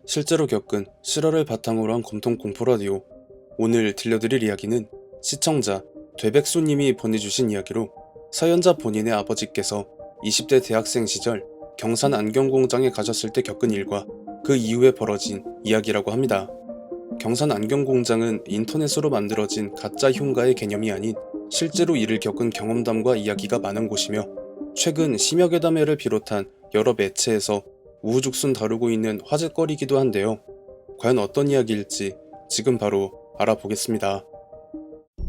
실제로 겪은 실화를 바탕으로 한 검통 공포 라디오. 오늘 들려드릴 이야기는 시청자 되백수님이 보내주신 이야기로 사연자 본인의 아버지께서 20대 대학생 시절 경산 안경공장에 가셨을 때 겪은 일과 그 이후에 벌어진 이야기라고 합니다. 경산 안경공장은 인터넷으로 만들어진 가짜 흉가의 개념이 아닌 실제로 이를 겪은 경험담과 이야기가 많은 곳이며 최근 심야괴담회를 비롯한 여러 매체에서 우후죽순 다루고 있는 화제거리이기도 한데요. 과연 어떤 이야기일지 지금 바로 알아보겠습니다.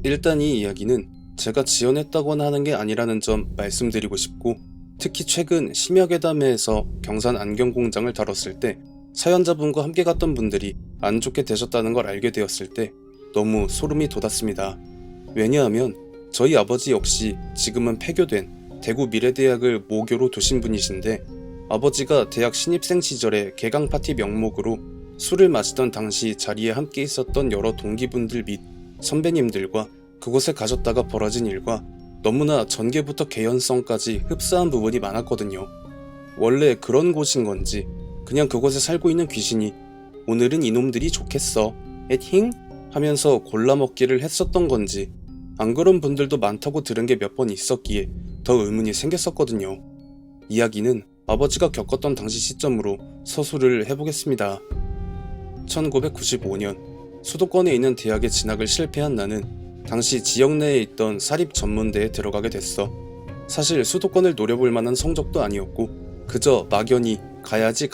일단 이 이야기는 제가 지어냈다거나 하는 게 아니라는 점 말씀드리고 싶고, 특히 최근 심야괴담회에서 경산 안경공장을 다뤘을 때 사연자분과 함께 갔던 분들이 안 좋게 되셨다는 걸 알게 되었을 때 너무 소름이 돋았습니다. 왜냐하면 저희 아버지 역시 지금은 폐교된 대구 미래대학을 모교로 두신 분이신데, 아버지가 대학 신입생 시절에 개강 파티 명목으로 술을 마시던 당시 자리에 함께 있었던 여러 동기분들 및 선배님들과 그곳에 가셨다가 벌어진 일과 너무나 전개부터 개연성까지 흡사한 부분이 많았거든요. 원래 그런 곳인 건지, 그냥 그곳에 살고 있는 귀신이 오늘은 이놈들이 좋겠어 에팅 하면서 골라먹기를 했었던 건지, 안 그런 분들도 많다고 들은 게 몇 번 있었기에 더 의문이 생겼었거든요. 이야기는 아버지가 겪었던 당시 시점으로 서술을 해보겠습니다. 1995년 수도권에 있는 대학에 진학을 실패한 나는 당시 지역 내에 있던 사립 전문대에 들어가게 됐어. 사실 수도권을 노려볼 만한 성적도 아니었고 그저 막연히 가야지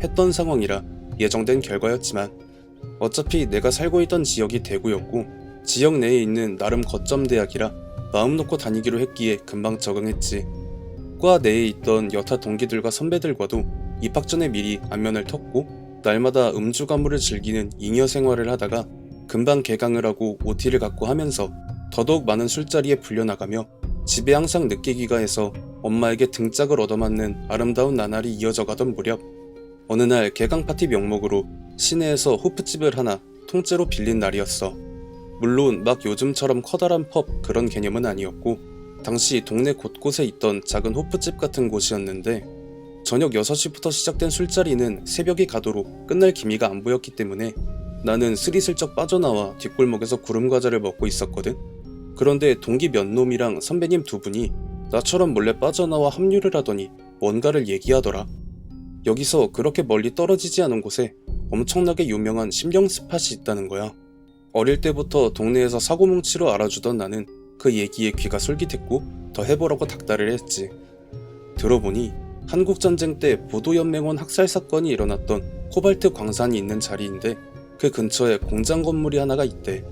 했던 상황이라 예정된 결과였지만, 어차피 내가 살고 있던 지역이 대구였고 지역 내에 있는 나름 거점 대학이라 마음 놓고 다니기로 했기에 금방 적응했지. 과 내에 있던 여타 동기들과 선배들과도 입학 전에 미리 안면을 텄고 날마다 음주 가무를 즐기는 잉여 생활을 하다가 금방 개강을 하고 OT를 갖고 하면서 더더욱 많은 술자리에 불려나가며 집에 항상 늦게 귀가해서 엄마에게 등짝을 얻어맞는 아름다운 나날이 이어져 가던 무렵, 어느 날 개강 파티 명목으로 시내에서 호프집을 하나 통째로 빌린 날이었어. 물론 막 요즘처럼 커다란 펍 그런 개념은 아니었고 당시 동네 곳곳에 있던 작은 호프집 같은 곳이었는데, 저녁 6시부터 시작된 술자리는 새벽이 가도록 끝날 기미가 안 보였기 때문에 나는 스리슬쩍 빠져나와 뒷골목에서 구름과자를 먹고 있었거든. 그런데 동기 몇 놈이랑 선배님 두 분이 나처럼 몰래 빠져나와 합류를 하더니 뭔가를 얘기하더라. 여기서 그렇게 멀리 떨어지지 않은 곳에 엄청나게 유명한 심령 스팟이 있다는 거야. 어릴 때부터 동네에서 사고뭉치로 알아주던 나는 그 얘기에 귀가 솔깃했고 더 해보라고 닥달을 했지. 들어보니 한국전쟁 때 보도연맹원 학살 사건이 일어났던 코발트 광산이 있는 자리인데 그 근처에 공장 건물이 하나가 있대.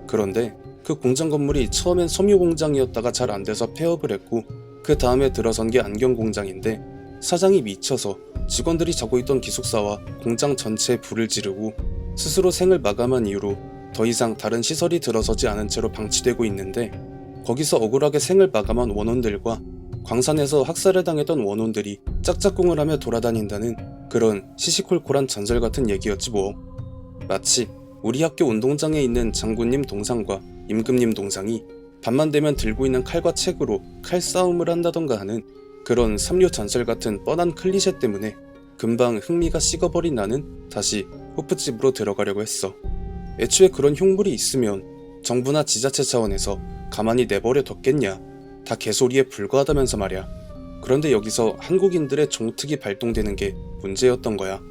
그런데 그 공장 건물이 처음엔 섬유 공장이었다가 잘 안돼서 폐업을 했고 그 다음에 들어선 게 안경 공장인데, 사장이 미쳐서 직원들이 자고 있던 기숙사와 공장 전체에 불을 지르고 스스로 생을 마감한 이후로 더 이상 다른 시설이 들어서지 않은 채로 방치되고 있는데, 거기서 억울하게 생을 마감한 원원들과 광산에서 학살을 당했던 원원들이 짝짝꿍을 하며 돌아다닌다는 그런 시시콜콜한 전설 같은 얘기였지 뭐. 마치 우리 학교 운동장에 있는 장군님 동상과 임금님 동상이 밤만 되면 들고 있는 칼과 책으로 칼싸움을 한다던가 하는 그런 삼류 전설 같은 뻔한 클리셰 때문에 금방 흥미가 식어버린 나는 다시 호프집으로 들어가려고 했어. 애초에 그런 흉물이 있으면 정부나 지자체 차원에서 가만히 내버려 뒀겠냐, 다 개소리에 불과하다면서 말이야. 그런데 여기서 한국인들의 종특이 발동되는 게 문제였던 거야.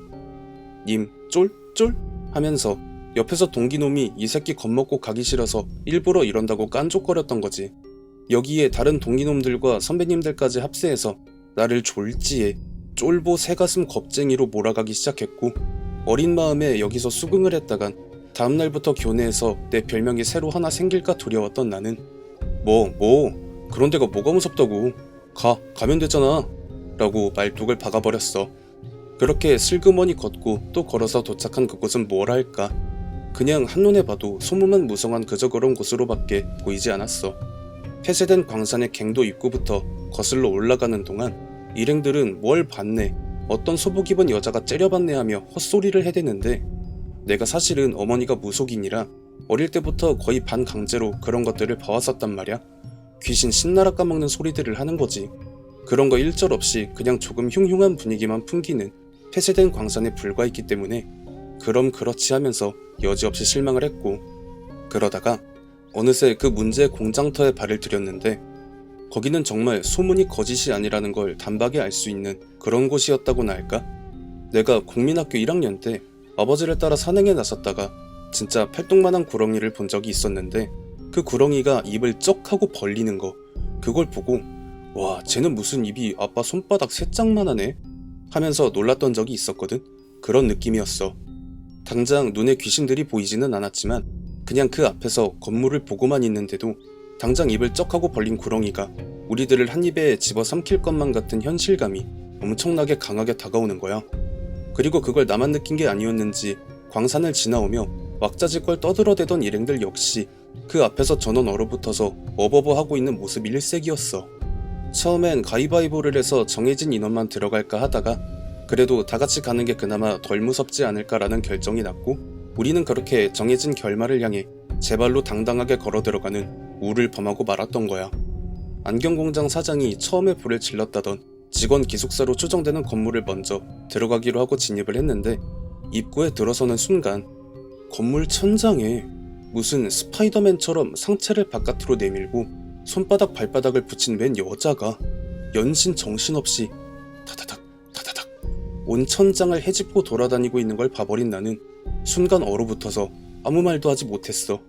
님 쫄쫄 하면서 옆에서 동기놈이 이 새끼 겁먹고 가기 싫어서 일부러 이런다고 깐족거렸던 거지. 여기에 다른 동기놈들과 선배님들까지 합세해서 나를 졸지에 쫄보 새가슴 겁쟁이로 몰아가기 시작했고, 어린 마음에 여기서 수긍을 했다간 다음날부터 교내에서 내 별명이 새로 하나 생길까 두려웠던 나는 그런 데가 뭐가 무섭다고, 가면 되잖아 라고 말뚝을 박아버렸어. 그렇게 슬그머니 걷고 또 걸어서 도착한 그곳은 뭘 할까, 그냥 한눈에 봐도 소문만 무성한 그저 그런 곳으로밖에 보이지 않았어. 폐쇄된 광산의 갱도 입구부터 거슬러 올라가는 동안 일행들은 뭘 봤네, 어떤 소복 입은 여자가 째려봤네 하며 헛소리를 해대는데, 내가 사실은 어머니가 무속인이라 어릴 때부터 거의 반강제로 그런 것들을 봐왔었단 말이야. 귀신 신나라 까먹는 소리들을 하는 거지. 그런 거 일절 없이 그냥 조금 흉흉한 분위기만 풍기는 폐쇄된 광산에 불과했기 때문에 그럼 그렇지 하면서 여지없이 실망을 했고, 그러다가 어느새 그 문제의 공장터에 발을 들였는데 거기는 정말 소문이 거짓이 아니라는 걸 단박에 알 수 있는 그런 곳이었다고나 할까? 내가 국민학교 1학년 때 아버지를 따라 산행에 나섰다가 진짜 팔뚝만한 구렁이를 본 적이 있었는데, 그 구렁이가 입을 쩍 하고 벌리는 거, 그걸 보고 와, 쟤는 무슨 입이 아빠 손바닥 3짝만 하네? 하면서 놀랐던 적이 있었거든. 그런 느낌이었어. 당장 눈에 귀신들이 보이지는 않았지만 그냥 그 앞에서 건물을 보고만 있는데도 당장 입을 쩍 하고 벌린 구렁이가 우리들을 한 입에 집어삼킬 것만 같은 현실감이 엄청나게 강하게 다가오는 거야. 그리고 그걸 나만 느낀 게 아니었는지 광산을 지나오며 왁자지껄 떠들어대던 일행들 역시 그 앞에서 전원 얼어붙어서 어버버 하고 있는 모습이 일색이었어. 처음엔 가위바위보를 해서 정해진 인원만 들어갈까 하다가 그래도 다같이 가는 게 그나마 덜 무섭지 않을까라는 결정이 났고, 우리는 그렇게 정해진 결말을 향해 제 발로 당당하게 걸어 들어가는 우를 범하고 말았던 거야. 안경공장 사장이 처음에 불을 질렀다던 직원 기숙사로 추정되는 건물을 먼저 들어가기로 하고 진입을 했는데, 입구에 들어서는 순간 건물 천장에 무슨 스파이더맨처럼 상체를 바깥으로 내밀고 손바닥 발바닥을 붙인 웬 여자가 연신 정신없이 타다닥 타다닥 온 천장을 헤집고 돌아다니고 있는 걸 봐버린 나는 순간 얼어붙어서 아무 말도 하지 못했어.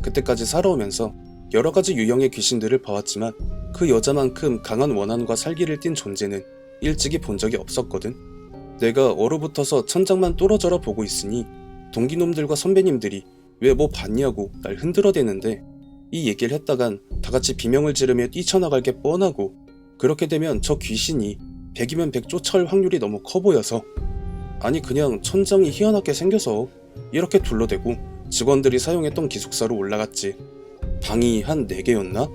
그때까지 살아오면서 여러가지 유형의 귀신들을 봐왔지만 그 여자만큼 강한 원한과 살기를 띤 존재는 일찍이 본 적이 없었거든. 내가 얼어붙어서 천장만 뚫어져라 보고 있으니 동기놈들과 선배님들이 왜 뭐 봤냐고 날 흔들어대는데, 이 얘기를 했다간 다같이 비명을 지르며 뛰쳐나갈 게 뻔하고, 그렇게 되면 저 귀신이 100이면 100 쫓아올 확률이 너무 커 보여서, 아니 그냥 천장이 희한하게 생겨서 이렇게 둘러대고 직원들이 사용했던 기숙사로 올라갔지. 방이 한 4개였나?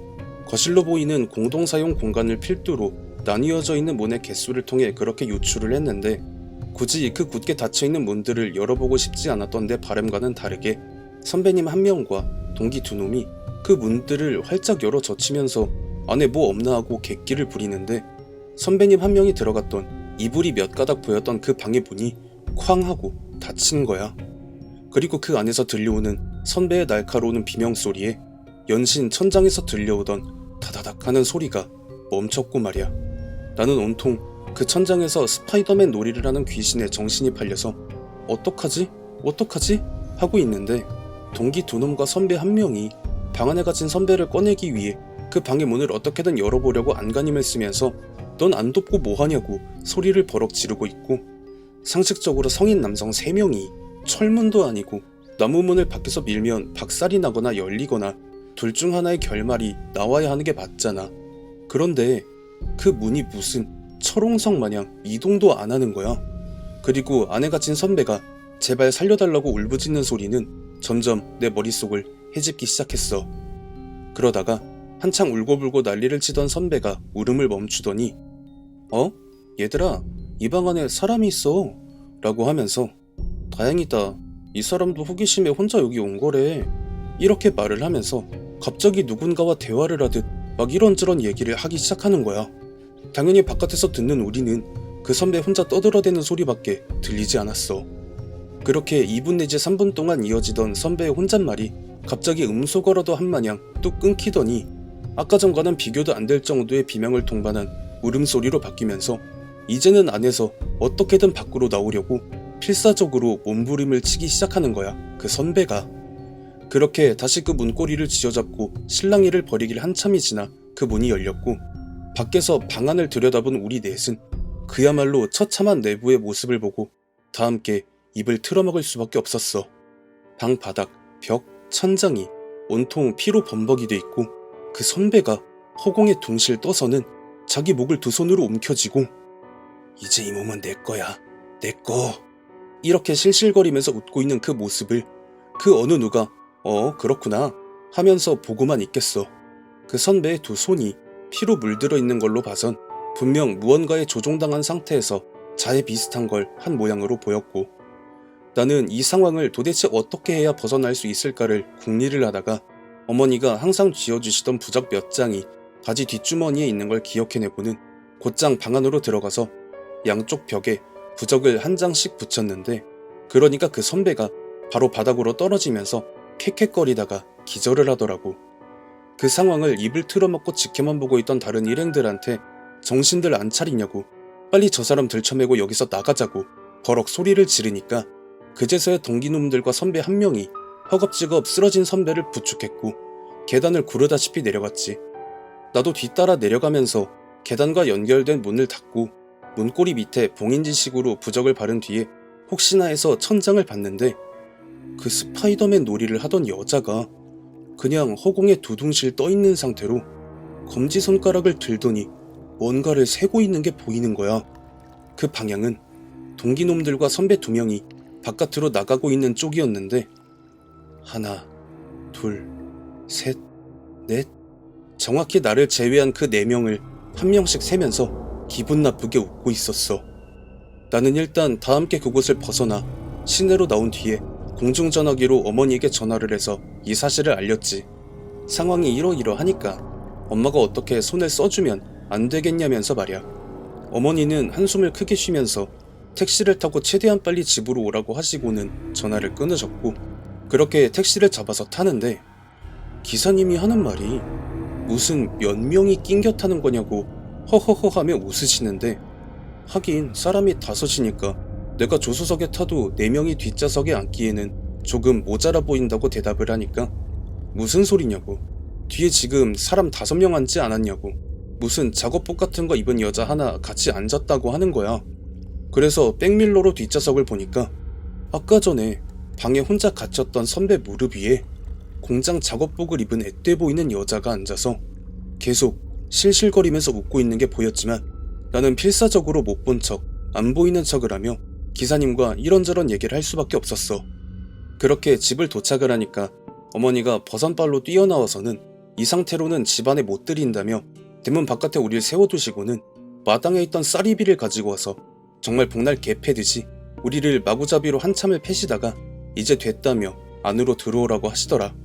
거실로 보이는 공동사용 공간을 필두로 나뉘어져 있는 문의 개수를 통해 그렇게 유추를 했는데, 굳이 그 굳게 닫혀있는 문들을 열어보고 싶지 않았던 내 바람과는 다르게 선배님 한 명과 동기 2놈이 그 문들을 활짝 열어 젖히면서 안에 뭐 없나 하고 객기를 부리는데, 선배님 한 명이 들어갔던 이불이 몇 가닥 보였던 그 방의 문이 쾅 하고 닫힌 거야. 그리고 그 안에서 들려오는 선배의 날카로운 비명소리에 연신 천장에서 들려오던 다다닥 하는 소리가 멈췄고 말이야. 나는 온통 그 천장에서 스파이더맨 놀이를 하는 귀신에 정신이 팔려서 어떡하지? 어떡하지? 하고 있는데, 동기 2놈과 선배 한 명이 방 안에 갇힌 선배를 꺼내기 위해 그 방의 문을 어떻게든 열어보려고 안간힘을 쓰면서 넌 안 돕고 뭐하냐고 소리를 버럭 지르고 있고, 상식적으로 성인 남성 3명이 철문도 아니고 나무 문을 밖에서 밀면 박살이 나거나 열리거나 둘 중 하나의 결말이 나와야 하는 게 맞잖아. 그런데 그 문이 무슨 철옹성 마냥 이동도 안 하는 거야. 그리고 안에 갇힌 선배가 제발 살려달라고 울부짖는 소리는 점점 내 머릿속을 헤집기 시작했어. 그러다가 한창 울고불고 난리를 치던 선배가 울음을 멈추더니 얘들아, 이 방 안에 사람이 있어 라고 하면서 다행이다, 이 사람도 호기심에 혼자 여기 온 거래, 이렇게 말을 하면서 갑자기 누군가와 대화를 하듯 막 이런저런 얘기를 하기 시작하는 거야. 당연히 바깥에서 듣는 우리는 그 선배 혼자 떠들어대는 소리밖에 들리지 않았어. 그렇게 2분 내지 3분 동안 이어지던 선배의 혼잣말이 갑자기 음소거라도 한마냥 뚝 끊기더니 아까 전과는 비교도 안 될 정도의 비명을 동반한 울음소리로 바뀌면서 이제는 안에서 어떻게든 밖으로 나오려고 필사적으로 몸부림을 치기 시작하는 거야, 그 선배가. 그렇게 다시 그 문고리를 쥐어잡고 실랑이를 벌이길 한참이 지나 그 문이 열렸고, 밖에서 방 안을 들여다본 우리 넷은 그야말로 처참한 내부의 모습을 보고 다 함께 입을 틀어막을 수밖에 없었어. 방 바닥, 벽, 천장이 온통 피로 범벅이 돼 있고, 그 선배가 허공에 둥실 떠서는 자기 목을 2손으로 움켜쥐고 이제 이 몸은 내 거야, 내 거, 이렇게 실실거리면서 웃고 있는 그 모습을 그 어느 누가 그렇구나 하면서 보고만 있겠어. 그 선배의 2손이 피로 물들어 있는 걸로 봐선 분명 무언가에 조종당한 상태에서 자해 비슷한 걸 한 모양으로 보였고, 나는 이 상황을 도대체 어떻게 해야 벗어날 수 있을까를 궁리를 하다가 어머니가 항상 쥐어주시던 부적 몇 장이 바지 뒷주머니에 있는 걸 기억해내고는 곧장 방 안으로 들어가서 양쪽 벽에 부적을 한 장씩 붙였는데 그러니까 그 선배가 바로 바닥으로 떨어지면서 헥헥거리다가 기절을 하더라고. 그 상황을 입을 틀어막고 지켜만 보고 있던 다른 일행들한테 정신들 안 차리냐고, 빨리 저 사람 들쳐매고 여기서 나가자고 버럭 소리를 지르니까 그제서야 동기놈들과 선배 한 명이 허겁지겁 쓰러진 선배를 부축했고 계단을 구르다시피 내려갔지. 나도 뒤따라 내려가면서 계단과 연결된 문을 닫고 문고리 밑에 봉인지식으로 부적을 바른 뒤에 혹시나 해서 천장을 봤는데 그 스파이더맨 놀이를 하던 여자가 그냥 허공에 두둥실 떠있는 상태로 검지손가락을 들더니 뭔가를 세고 있는 게 보이는 거야. 그 방향은 동기놈들과 선배 2명이 바깥으로 나가고 있는 쪽이었는데 하나, 둘, 셋, 넷, 정확히 나를 제외한 그 4명을 한 명씩 세면서 기분 나쁘게 웃고 있었어. 나는 일단 다 함께 그곳을 벗어나 시내로 나온 뒤에 공중전화기로 어머니에게 전화를 해서 이 사실을 알렸지. 상황이 이러이러하니까 엄마가 어떻게 손을 써주면 안 되겠냐면서 말이야. 어머니는 한숨을 크게 쉬면서 택시를 타고 최대한 빨리 집으로 오라고 하시고는 전화를 끊으셨고, 그렇게 택시를 잡아서 타는데 기사님이 하는 말이 무슨 몇 명이 낑겨 타는 거냐고 허허허 하며 웃으시는데, 하긴 사람이 5이니까 내가 조수석에 타도 4명이 뒷좌석에 앉기에는 조금 모자라 보인다고 대답을 하니까 무슨 소리냐고, 뒤에 지금 사람 5명 앉지 않았냐고, 무슨 작업복 같은 거 입은 여자 하나 같이 앉았다고 하는 거야. 그래서 백밀러로 뒷좌석을 보니까 아까 전에 방에 혼자 갇혔던 선배 무릎 위에 공장 작업복을 입은 앳돼 보이는 여자가 앉아서 계속 실실거리면서 웃고 있는 게 보였지만 나는 필사적으로 못 본 척, 안 보이는 척을 하며 기사님과 이런저런 얘기를 할 수밖에 없었어. 그렇게 집을 도착을 하니까 어머니가 버선발로 뛰어나와서는 이 상태로는 집안에 못 들인다며 대문 바깥에 우리를 세워두시고는 마당에 있던 쌀이비를 가지고 와서 정말 복날 개 패듯이 우리를 마구잡이로 한참을 패시다가 이제 됐다며 안으로 들어오라고 하시더라.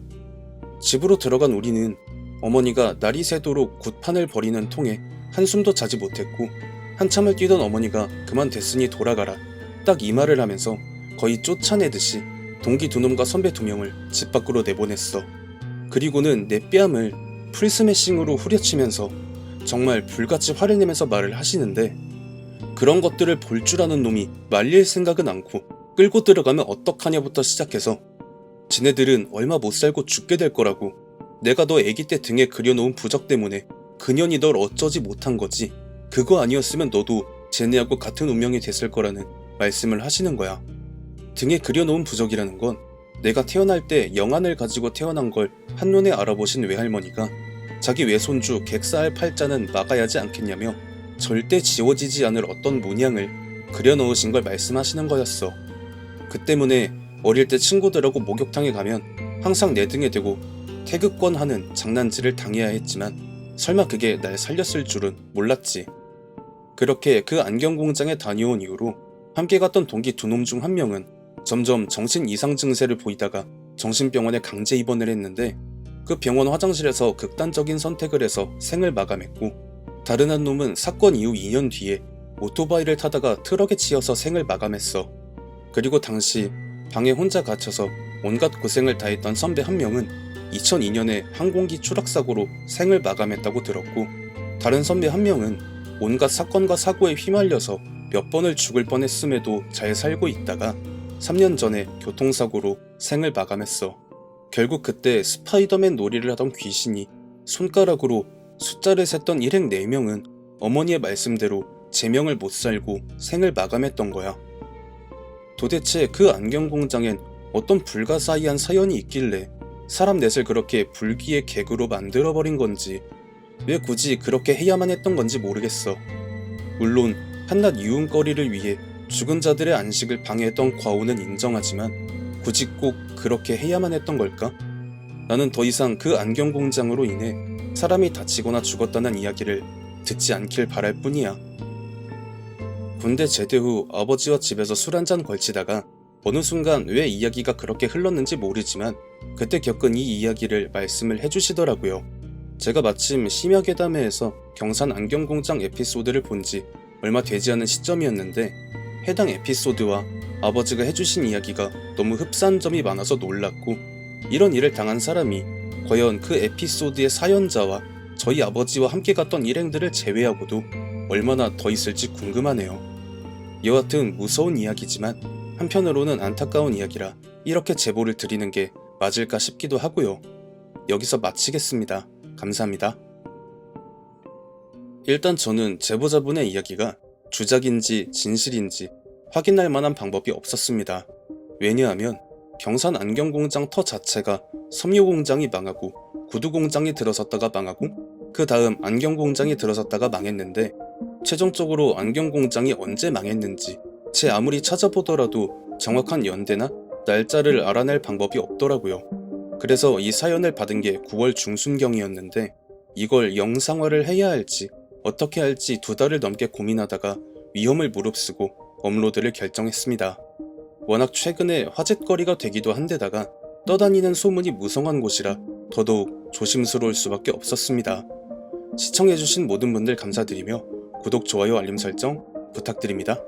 집으로 들어간 우리는 어머니가 날이 새도록 굿판을 벌이는 통에 한숨도 자지 못했고, 한참을 뛰던 어머니가 그만 됐으니 돌아가라 딱 이 말을 하면서 거의 쫓아내듯이 동기 2놈과 선배 2명을 집 밖으로 내보냈어. 그리고는 내 뺨을 풀스매싱으로 후려치면서 정말 불같이 화를 내면서 말을 하시는데, 그런 것들을 볼 줄 아는 놈이 말릴 생각은 않고 끌고 들어가면 어떡하냐부터 시작해서 지네들은 얼마 못 살고 죽게 될 거라고, 내가 너 애기 때 등에 그려놓은 부적 때문에 그년이 널 어쩌지 못한 거지, 그거 아니었으면 너도 쟤네하고 같은 운명이 됐을 거라는 말씀을 하시는 거야. 등에 그려놓은 부적이라는 건 내가 태어날 때 영안을 가지고 태어난 걸 한눈에 알아보신 외할머니가 자기 외손주 객사할 팔자는 막아야지 않겠냐며 절대 지워지지 않을 어떤 문양을 그려놓으신 걸 말씀하시는 거였어. 그 때문에 어릴 때 친구들하고 목욕탕에 가면 항상 내 등에 대고 태극권 하는 장난질을 당해야 했지만 설마 그게 날 살렸을 줄은 몰랐지. 그렇게 그 안경 공장에 다녀온 이후로 함께 갔던 동기 2놈 중 한 명은 점점 정신 이상 증세를 보이다가 정신병원에 강제 입원을 했는데, 그 병원 화장실에서 극단적인 선택을 해서 생을 마감했고, 다른 한 놈은 사건 이후 2년 뒤에 오토바이를 타다가 트럭에 치여서 생을 마감했어. 그리고 당시 방에 혼자 갇혀서 온갖 고생을 다했던 선배 한 명은 2002년에 항공기 추락사고로 생을 마감했다고 들었고, 다른 선배 한 명은 온갖 사건과 사고에 휘말려서 몇 번을 죽을 뻔했음에도 잘 살고 있다가 3년 전에 교통사고로 생을 마감했어. 결국 그때 스파이더맨 놀이를 하던 귀신이 손가락으로 숫자를 셌던 일행 4명은 어머니의 말씀대로 제명을 못 살고 생을 마감했던 거야. 도대체 그 안경 공장엔 어떤 불가사의한 사연이 있길래 사람 넷을 그렇게 불기의 객으로 만들어버린 건지, 왜 굳이 그렇게 해야만 했던 건지 모르겠어. 물론 한낱 유흥거리를 위해 죽은 자들의 안식을 방해했던 과오는 인정하지만 굳이 꼭 그렇게 해야만 했던 걸까? 나는 더 이상 그 안경 공장으로 인해 사람이 다치거나 죽었다는 이야기를 듣지 않길 바랄 뿐이야. 군대 제대 후 아버지와 집에서 술 한잔 걸치다가 어느 순간 왜 이야기가 그렇게 흘렀는지 모르지만 그때 겪은 이 이야기를 말씀을 해주시더라고요. 제가 마침 심야괴담회에서 경산 안경공장 에피소드를 본 지 얼마 되지 않은 시점이었는데 해당 에피소드와 아버지가 해주신 이야기가 너무 흡사한 점이 많아서 놀랐고, 이런 일을 당한 사람이 과연 그 에피소드의 사연자와 저희 아버지와 함께 갔던 일행들을 제외하고도 얼마나 더 있을지 궁금하네요. 여하튼 무서운 이야기지만 한편으로는 안타까운 이야기라 이렇게 제보를 드리는 게 맞을까 싶기도 하고요. 여기서 마치겠습니다. 감사합니다. 일단 저는 제보자분의 이야기가 주작인지 진실인지 확인할 만한 방법이 없었습니다. 왜냐하면 경산 안경공장 터 자체가 섬유공장이 망하고 구두공장이 들어섰다가 망하고 그 다음 안경공장이 들어섰다가 망했는데, 최종적으로 안경공장이 언제 망했는지 제 아무리 찾아보더라도 정확한 연대나 날짜를 알아낼 방법이 없더라고요. 그래서 이 사연을 받은 게 9월 중순경이었는데 이걸 영상화를 해야 할지 어떻게 할지 2달을 넘게 고민하다가 위험을 무릅쓰고 업로드를 결정했습니다. 워낙 최근에 화제거리가 되기도 한데다가 떠다니는 소문이 무성한 곳이라 더더욱 조심스러울 수밖에 없었습니다. 시청해주신 모든 분들 감사드리며 구독, 좋아요, 알림 설정 부탁드립니다.